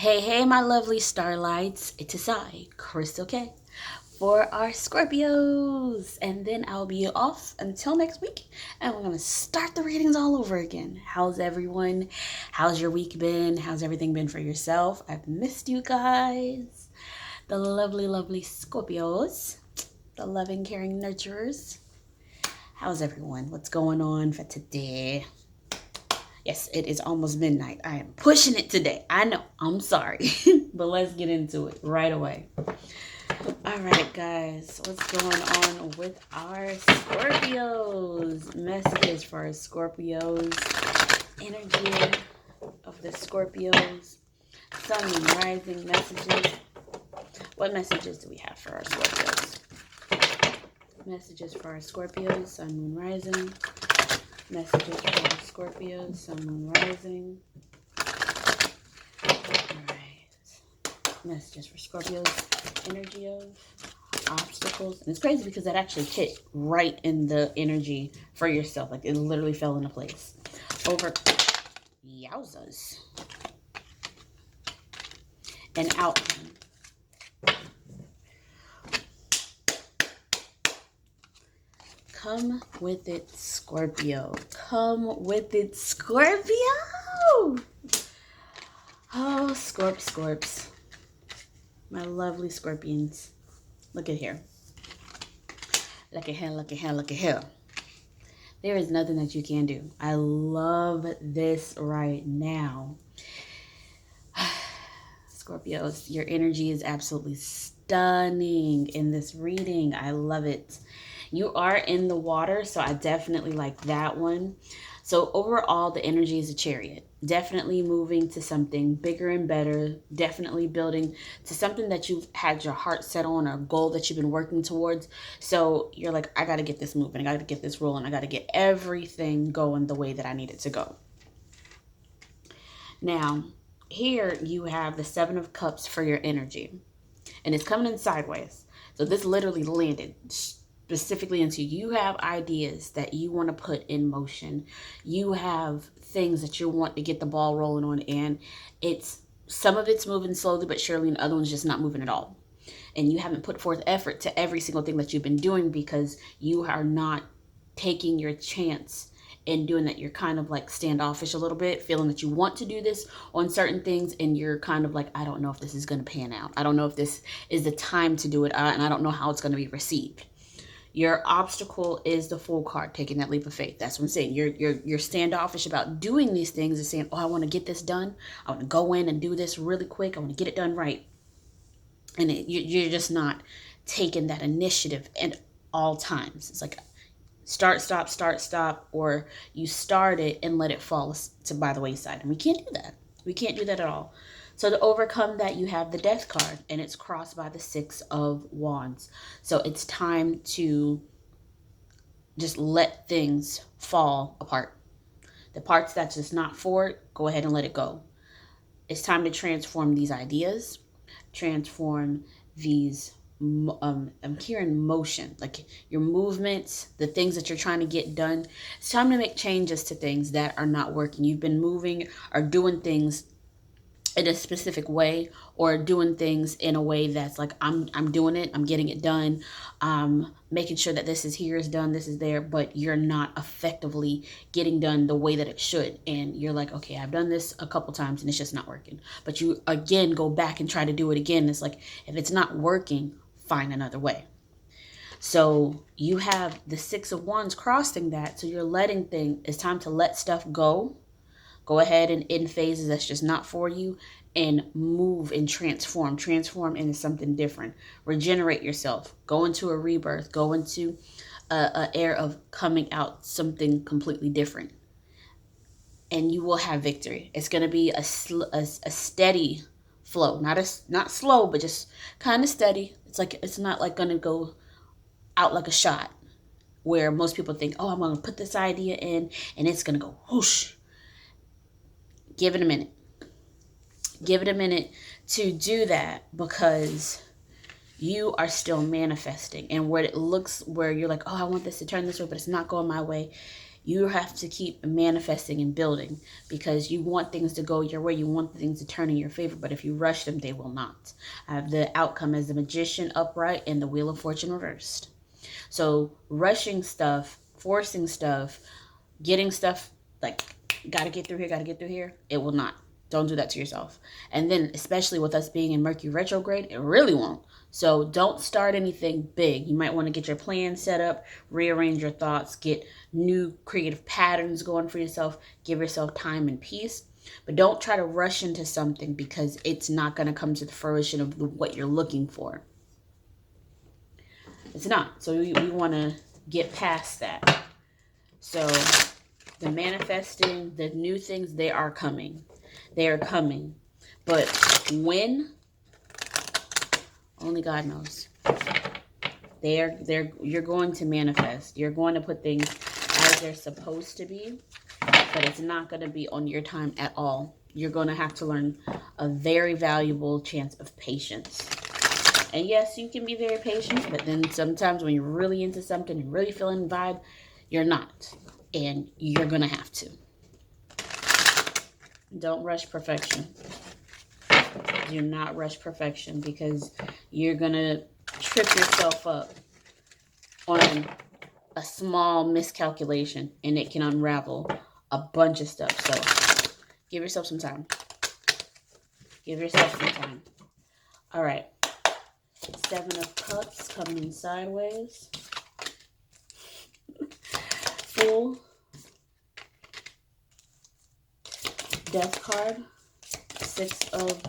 Hey, my lovely starlights. It is I, Crystal K, for our Scorpios. And then I'll be off until next week. And we're going to start the readings all over again. How's everyone? How's your week been? How's everything been for yourself? I've missed you guys. The lovely, lovely Scorpios. The loving, caring nurturers. How's everyone? What's going on for today? Yes, it is almost midnight. I am pushing it today. I know. I'm sorry. But let's get into it right away. All right, guys. What's going on with our Scorpios? Messages for our Scorpios. Energy of the Scorpios. Sun and rising messages. What messages do we have for our Scorpios? Messages for our Scorpios. Sun, moon, rising. Messages for Scorpios, Sun, Moon, Rising. Alright. Messages for Scorpios, energy of obstacles. And it's crazy because that actually hit right in the energy for yourself. Like it literally fell into place. Over. Yowzas. And outcome. Come with it, Scorpio. Come with it, Scorpio. Oh, Scorps. My lovely Scorpions. Look at here. Look at here. There is nothing that you can do. I love this right now. Scorpios, your energy is absolutely stunning in this reading. I love it. You are in the water, so I definitely like that one. So overall, the energy is a chariot. Definitely moving to something bigger and better. Definitely building to something that you've had your heart set on, or a goal that you've been working towards. So you're like, I got to get this moving. I got to get this rolling. I got to get everything going the way that I need it to go. Now, here you have the Seven of Cups for your energy. And it's coming in sideways. So this literally landed specifically into you have ideas that you want to put in motion. You have things that you want to get the ball rolling on, and it's some of it's moving slowly but surely, and other ones just not moving at all. And you haven't put forth effort to every single thing that you've been doing because you are not taking your chance in doing that. You're kind of like standoffish a little bit, feeling that you want to do this on certain things, and you're kind of like, I don't know if this is going to pan out. I don't know if this is the time to do it, and I don't know how it's going to be received. Your obstacle is the Fool card, taking that leap of faith. That's what I'm saying. You're standoffish about doing these things and saying, oh, I want to get this done. I want to go in and do this really quick. I want to get it done right. And you're just not taking that initiative at all times. It's like start, stop, or you start it and let it fall by the wayside. And we can't do that. We can't do that at all. So to overcome that, you have the Death card, and it's crossed by the Six of Wands. So it's time to just let things fall apart. The parts that's just not for it, go ahead and let it go. It's time to transform these ideas, transform these, I'm hearing motion, like your movements, the things that you're trying to get done. It's time to make changes to things that are not working. You've been moving or doing things in a specific way, or doing things in a way that's like, I'm doing it, I'm getting it done, making sure that this is here is done, this is there, but you're not effectively getting done the way that it should. And you're like, okay, I've done this a couple times and it's just not working. But you again go back and try to do it again. It's like, if it's not working, find another way. So you have the Six of Wands crossing that. So you're letting things, it's time to let stuff go. Go ahead and in phases that's just not for you, and move and transform into something different. Regenerate yourself. Go into a rebirth. Go into a air of coming out something completely different. And you will have victory. It's going to be a steady flow. Not slow, but just kind of steady. It's not like going to go out like a shot, where most people think, oh, I'm going to put this idea in and it's going to go whoosh. Give it a minute. Give it a minute to do that, because you are still manifesting. And where it looks, where you're like, oh, I want this to turn this way, but it's not going my way. You have to keep manifesting and building because you want things to go your way. You want things to turn in your favor. But if you rush them, they will not. I have the outcome as the Magician upright and the Wheel of Fortune reversed. So rushing stuff, forcing stuff, getting stuff like, gotta get through here, it will not. Don't do that to yourself. And then, especially with us being in Mercury retrograde, it really won't. So don't start anything big. You might want to get your plan set up, rearrange your thoughts, get new creative patterns going for yourself, give yourself time and peace. But don't try to rush into something because it's not going to come to the fruition of what you're looking for. It's not. So we want to get past that. So the manifesting, the new things, they are coming. They are coming. But when? Only God knows. You're going to manifest. You're going to put things as they're supposed to be, but it's not going to be on your time at all. You're going to have to learn a very valuable chance of patience. And yes, you can be very patient, but then sometimes when you're really into something and really feeling the vibe, you're not. And you're going to have to. Don't rush perfection. Do not rush perfection because you're going to trip yourself up on a small miscalculation and it can unravel a bunch of stuff. So give yourself some time. Give yourself some time. All right. 7 of Cups coming in sideways. Fool. Death card. 6 of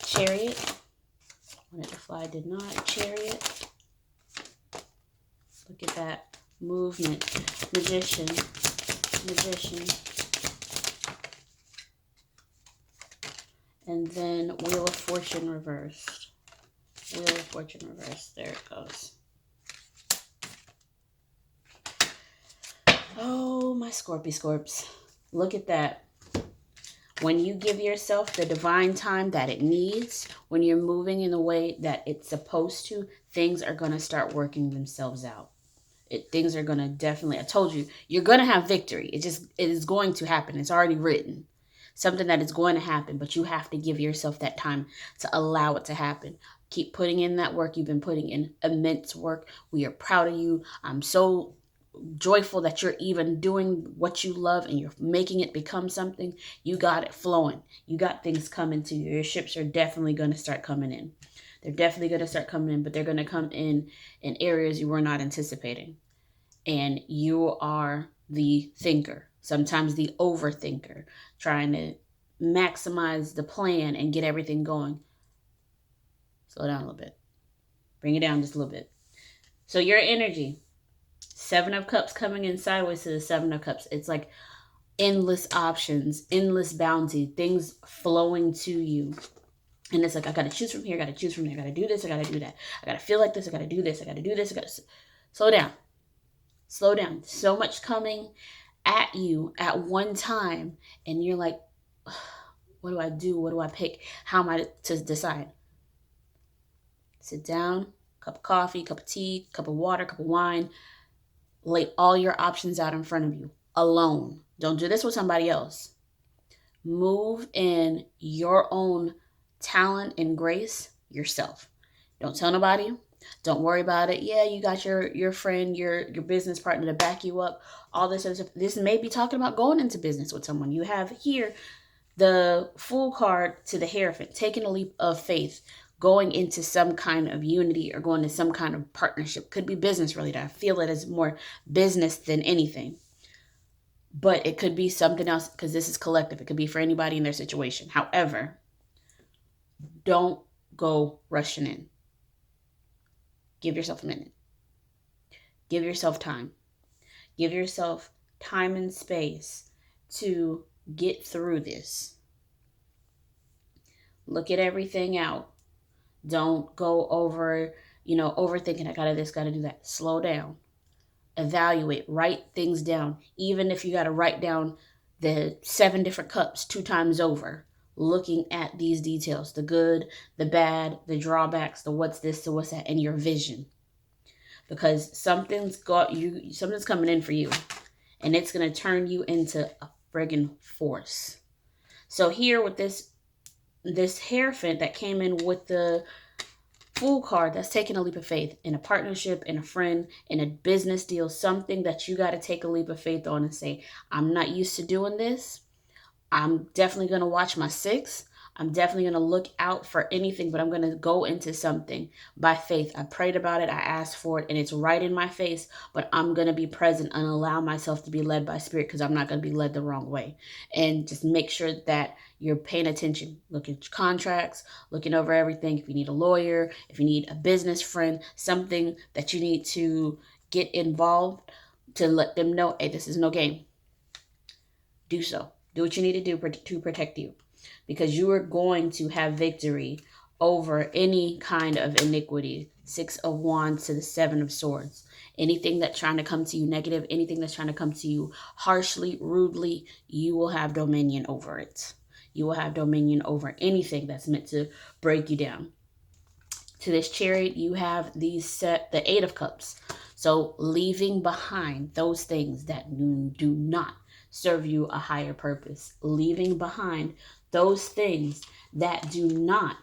Chariot. Wanted to fly, did not. Chariot. Look at that movement. Magician. Magician. And then Wheel of Fortune reversed. Wheel of Fortune reversed. There it goes. Oh, my Scorpios. Look at that. When you give yourself the divine time that it needs, when you're moving in the way that it's supposed to, things are going to start working themselves out. Things are going to definitely, I told you, you're going to have victory. It is going to happen. It's already written. Something that is going to happen, but you have to give yourself that time to allow it to happen. Keep putting in that work. You've been putting in immense work. We are proud of you. I'm so joyful that you're even doing what you love and you're making it become something. You got it flowing. You got things coming to you. Your ships are definitely going to start coming in. They're definitely going to start coming in, but they're going to come in areas you were not anticipating. And you are the thinker, sometimes the overthinker, trying to maximize the plan and get everything going. Slow down a little bit. Bring it down just a little bit. So your energy, 7 of Cups coming in sideways to the 7 of Cups. It's like endless options, endless bounty, things flowing to you. And it's like, I got to choose from here, I got to choose from there, I got to do this, I got to do that. I got to feel like this, I got to do this, I got to do this, I got to... Slow down. Slow down. So much coming at you at one time. And you're like, what do I do? What do I pick? How am I to decide? Sit down, cup of coffee, cup of tea, cup of water, cup of wine. Lay all your options out in front of you alone. Don't do this with somebody else. Move in your own talent and grace yourself. Don't tell nobody. Don't worry about it. Yeah, you got your friend, your business partner to back you up. All this other stuff. This may be talking about going into business with someone. You have here the Fool card to the Hierophant, taking a leap of faith, going into some kind of unity or going to some kind of partnership. Could be business related. I feel it as more business than anything. But it could be something else because this is collective. It could be for anybody in their situation. However, don't go rushing in. Give yourself a minute. Give yourself time. Give yourself time and space to get through this. Look at everything out. Don't go over, overthinking. I gotta this, gotta do that. Slow down. Evaluate. Write things down. Even if you gotta write down the 7 different cups 2 times over. looking at these details, the good, the bad, the drawbacks, the what's this, the what's that, and your vision. Because something's coming in for you, and it's going to turn you into a friggin' force. So here with this Hierophant that came in with the Fool card, that's taking a leap of faith in a partnership, in a friend, in a business deal, something that you got to take a leap of faith on and say, I'm not used to doing this. I'm definitely going to watch my six. I'm definitely going to look out for anything, but I'm going to go into something by faith. I prayed about it. I asked for it, and it's right in my face, but I'm going to be present and allow myself to be led by Spirit, because I'm not going to be led the wrong way. And just make sure that you're paying attention, looking at contracts, looking over everything. If you need a lawyer, if you need a business friend, something that you need to get involved to let them know, hey, this is no game. Do so. Do what you need to do to protect you, because you are going to have victory over any kind of iniquity. 6 of Wands to the 7 of Swords. Anything that's trying to come to you negative, anything that's trying to come to you harshly, rudely, you will have dominion over it. You will have dominion over anything that's meant to break you down. To this Chariot, you have the 8 of Cups. So leaving behind those things that do not serve you a higher purpose. Leaving behind those things that do not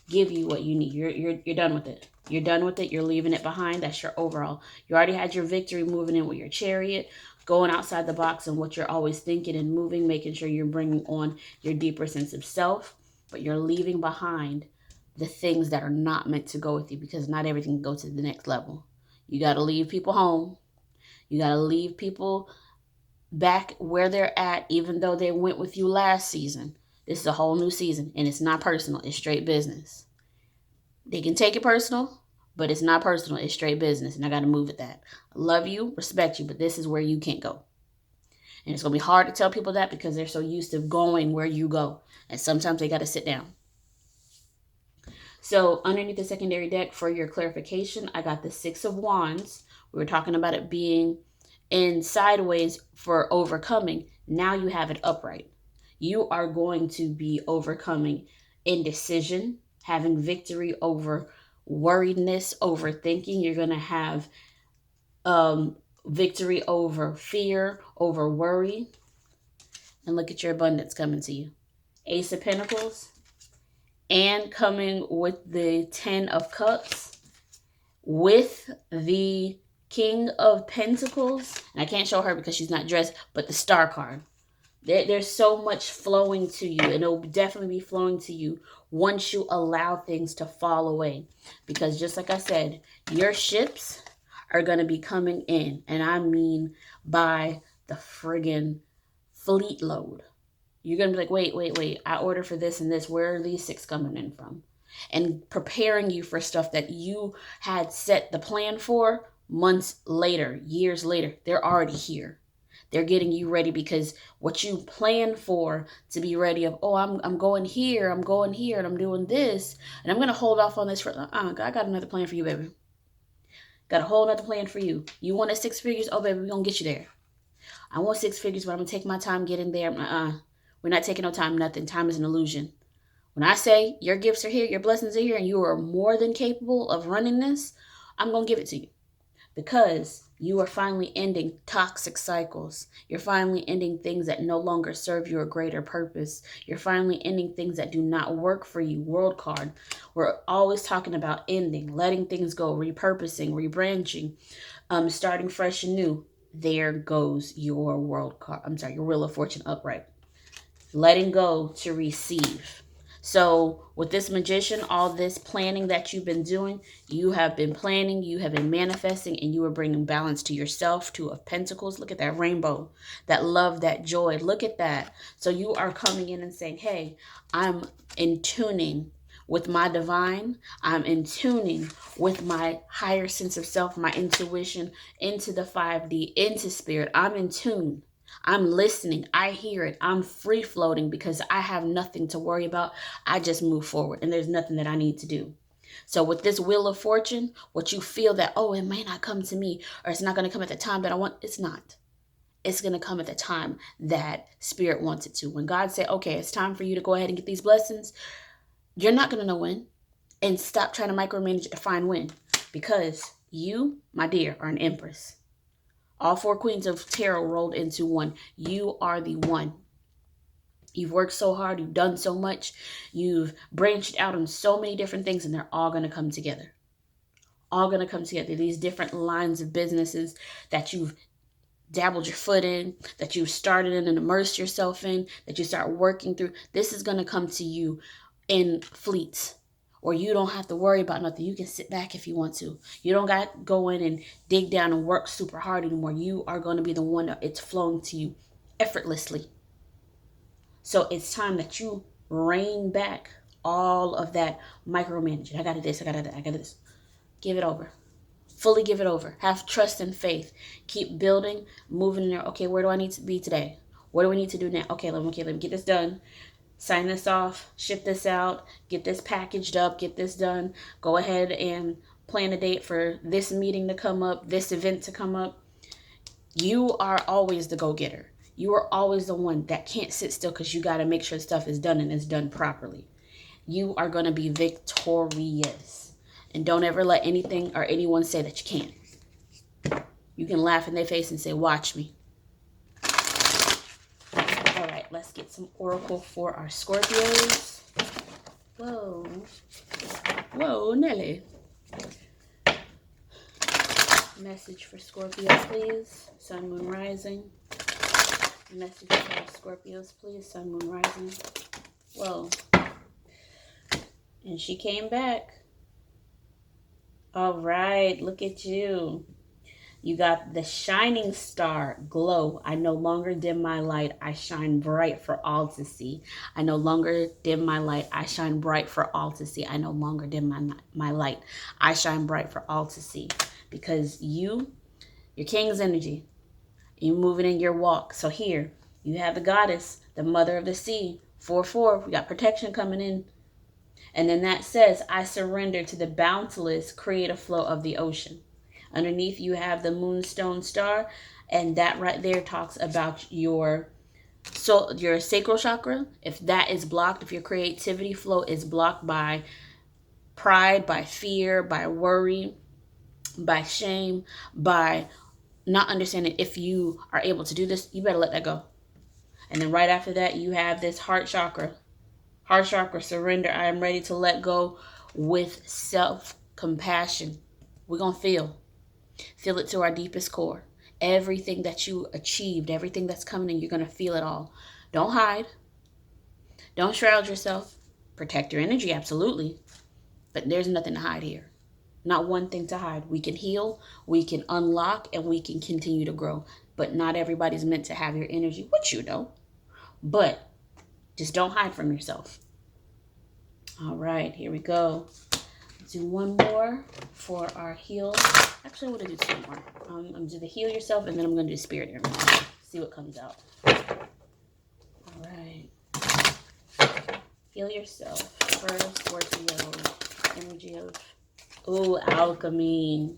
give you what you need. You're done with it. You're done with it. You're leaving it behind. That's your overall. You already had your victory moving in with your Chariot, going outside the box and what you're always thinking and moving, making sure you're bringing on your deeper sense of self, but you're leaving behind the things that are not meant to go with you, because not everything can go to the next level. You got to leave people home. You got to leave people back where they're at, even though they went with you last season. This is a whole new season, and it's not personal. It's straight business. They can take it personal, but it's not personal. It's straight business, and I got to move with that. I love you, respect you, but this is where you can't go. And it's going to be hard to tell people that, because they're so used to going where you go, and sometimes they got to sit down. So underneath the secondary deck, for your clarification, I got the 6 of Wands. We were talking about it being in sideways for overcoming. Now you have it upright. You are going to be overcoming indecision, having victory over worriedness, overthinking. You're going to have victory over fear, over worry. And look at your abundance coming to you. Ace of Pentacles. And coming with the 10 of Cups, with the King of Pentacles. And I can't show her because she's not dressed, but the Star card. There's so much flowing to you, and it'll definitely be flowing to you once you allow things to fall away. Because just like I said, your ships are going to be coming in, and I mean by the friggin' fleet load. You're going to be like, wait, I ordered for this and this. Where are these 6 coming in from? And preparing you for stuff that you had set the plan for months later, years later. They're already here. They're getting you ready, because what you planned for to be ready of, oh, I'm going here, and I'm doing this, and I'm going to hold off on this for, I got another plan for you, baby. Got a whole other plan for you. You wanted 6 figures? Oh, baby, we're going to get you there. I want 6 figures, but I'm going to take my time getting there. We're not taking no time, nothing. Time is an illusion. When I say your gifts are here, your blessings are here, and you are more than capable of running this, I'm going to give it to you. Because you are finally ending toxic cycles. You're finally ending things that no longer serve you a greater purpose. You're finally ending things that do not work for you. World card. We're always talking about ending, letting things go, repurposing, rebranching, starting fresh and new. There goes your world card. Your Wheel of Fortune upright. Letting go to receive. So with this Magician, all this planning that you've been doing, you have been planning, you have been manifesting, and you are bringing balance to yourself. 2 of Pentacles. Look at that rainbow, that love, that joy. Look at that. So you are coming in and saying, hey, I'm in tuning with my divine. I'm in tuning with my higher sense of self, my intuition, into the 5D, into spirit. I'm in tune. I'm listening. I hear it. I'm free floating because I have nothing to worry about. I just move forward, and there's nothing that I need to do. So with this Wheel of Fortune, what you feel that, oh, it may not come to me, or it's not going to come at the time that I want, it's not. it's going to come at the time that Spirit wants it to. When God said, okay, it's time for you to go ahead and get these blessings, you're not going to know when. And stop trying to micromanage it to find when. Because you, my dear, are an empress. All 4 queens of tarot rolled into one. You are the one. You've worked so hard. You've done so much. You've branched out on so many different things, and they're all going to come together. All going to come together. These different lines of businesses that you've dabbled your foot in, that you've started in and immersed yourself in, that you start working through. This is going to come to you in fleets. Or you don't have to worry about nothing. You can sit back if you want to. You don't got to go in and dig down and work super hard anymore. You are going to be the one that it's flowing to you effortlessly. So it's time that you rein back all of that micromanaging. I got this, I got that, I got this. Give it over. Fully give it over. Have trust and faith. Keep building, moving in there. Okay, where do I need to be today? What do we need to do now? Okay, let me get this done. Sign this off, ship this out, get this packaged up, get this done. Go ahead and plan a date for this meeting to come up, this event to come up. You are always the go-getter. You are always the one that can't sit still because you got to make sure stuff is done and it's done properly. You are going to be victorious. And don't ever let anything or anyone say that you can't. You can laugh in their face and say, watch me. All right, let's get some oracle for our Scorpios. Whoa. Whoa, Nelly. Message for Scorpio, please. Sun, Moon, Rising. Message for our Scorpios, please. Sun, Moon, Rising. Whoa. And she came back. All right, look at you. You got the shining star, glow. I no longer dim my light. I shine bright for all to see. I no longer dim my light. I shine bright for all to see. I no longer dim my light. I shine bright for all to see. Because your king's energy, you moving in your walk. So here, you have the goddess, the mother of the sea. 4/4, we got protection coming in. And then that says, I surrender to the boundless creative flow of the ocean. Underneath you have the moonstone star, and that right there talks about your sacral chakra. If that is blocked, if your creativity flow is blocked by pride, by fear, by worry, by shame, by not understanding if you are able to do this, you better let that go. And then right after that, you have this heart chakra. Heart chakra, surrender. I am ready to let go with self-compassion. We're going to feel it to our deepest core. Everything that you achieved, everything that's coming in, you're going to feel it all. Don't hide. Don't shroud yourself. Protect your energy, absolutely. But there's nothing to hide here. Not one thing to hide. We can heal, we can unlock, and we can continue to grow. But not everybody's meant to have your energy, which you know. But just don't hide from yourself. All right, here we go. Do one more for our heal. Actually, I'm going to do 2 more. I'm going to do the heal yourself, and then I'm going to do spirit energy. See what comes out. All right. Heal yourself. First, Scorpio. Energy of, alchemy.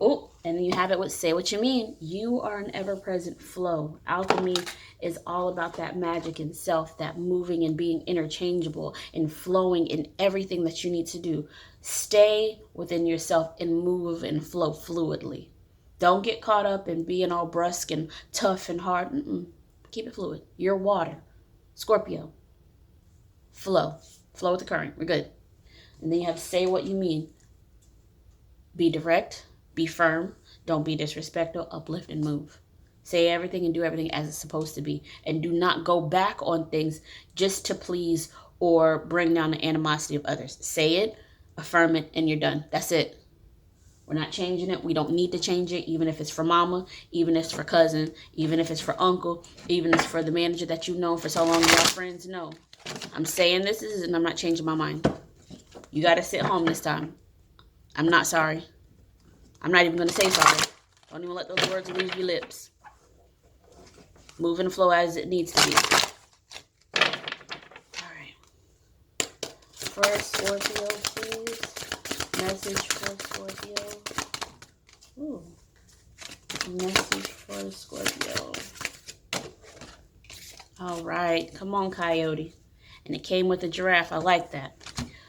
Oh, and then you have it with say what you mean. You are an ever-present flow. Alchemy is all about that magic in self, that moving and being interchangeable and flowing in everything that you need to do. Stay within yourself and move and flow fluidly. Don't get caught up in being all brusque and tough and hard. Keep it fluid. You're water. Scorpio. Flow. Flow with the current. We're good. And then you have say what you mean. Be direct. Be firm. Don't be disrespectful. Uplift and move. Say everything and do everything as it's supposed to be. And do not go back on things just to please or bring down the animosity of others. Say it, affirm it, and you're done. That's it. We're not changing it. We don't need to change it, even if it's for mama, even if it's for cousin, even if it's for uncle, even if it's for the manager that you've known for so long, your friends. No. I'm saying this is, and I'm not changing my mind. You got to sit home this time. I'm not sorry. I'm not even going to say sorry. Don't even let those words leave your lips. Move and flow as it needs to be. All right. For Scorpio, please. Message for Scorpio. Ooh. Message for Scorpio. All right. Come on, Coyote. And it came with a giraffe. I like that.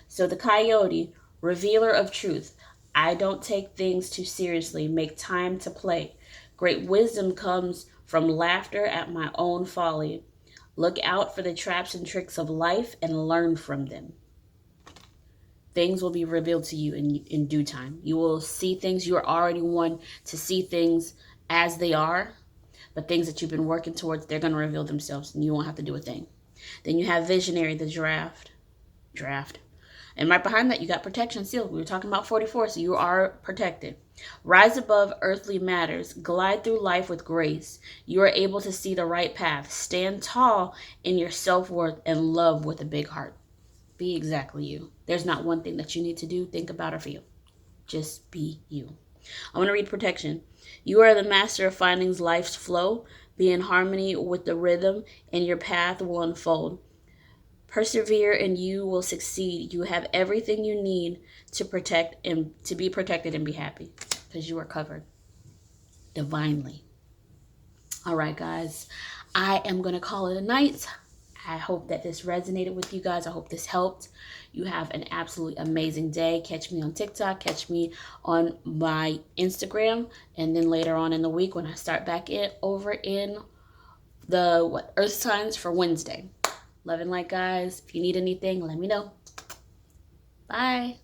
So the Coyote, revealer of truth. I don't take things too seriously. Make time to play. Great wisdom comes from laughter at my own folly. Look out for the traps and tricks of life and learn from them. Things will be revealed to you in due time. You will see things. You are already one to see things as they are, but things that you've been working towards, they're going to reveal themselves and you won't have to do a thing. Then you have Visionary, the giraffe. And right behind that, you got Protection Seal. We were talking about 44, so you are protected. Rise above earthly matters. Glide through life with grace. You are able to see the right path. Stand tall in your self-worth and love with a big heart. Be exactly you. There's not one thing that you need to do, think about, or feel. Just be you. I want to read Protection. You are the master of finding life's flow. Be in harmony with the rhythm, and your path will unfold. Persevere and you will succeed. You have everything you need to protect and to be protected and be happy because you are covered divinely. All right, guys. I am going to call it a night. I hope that this resonated with you guys. I hope this helped. You have an absolutely amazing day. Catch me on TikTok. Catch me on my Instagram. And then later on in the week when I start back over in the Earth signs for Wednesday. Love and light, guys. If you need anything, let me know. Bye.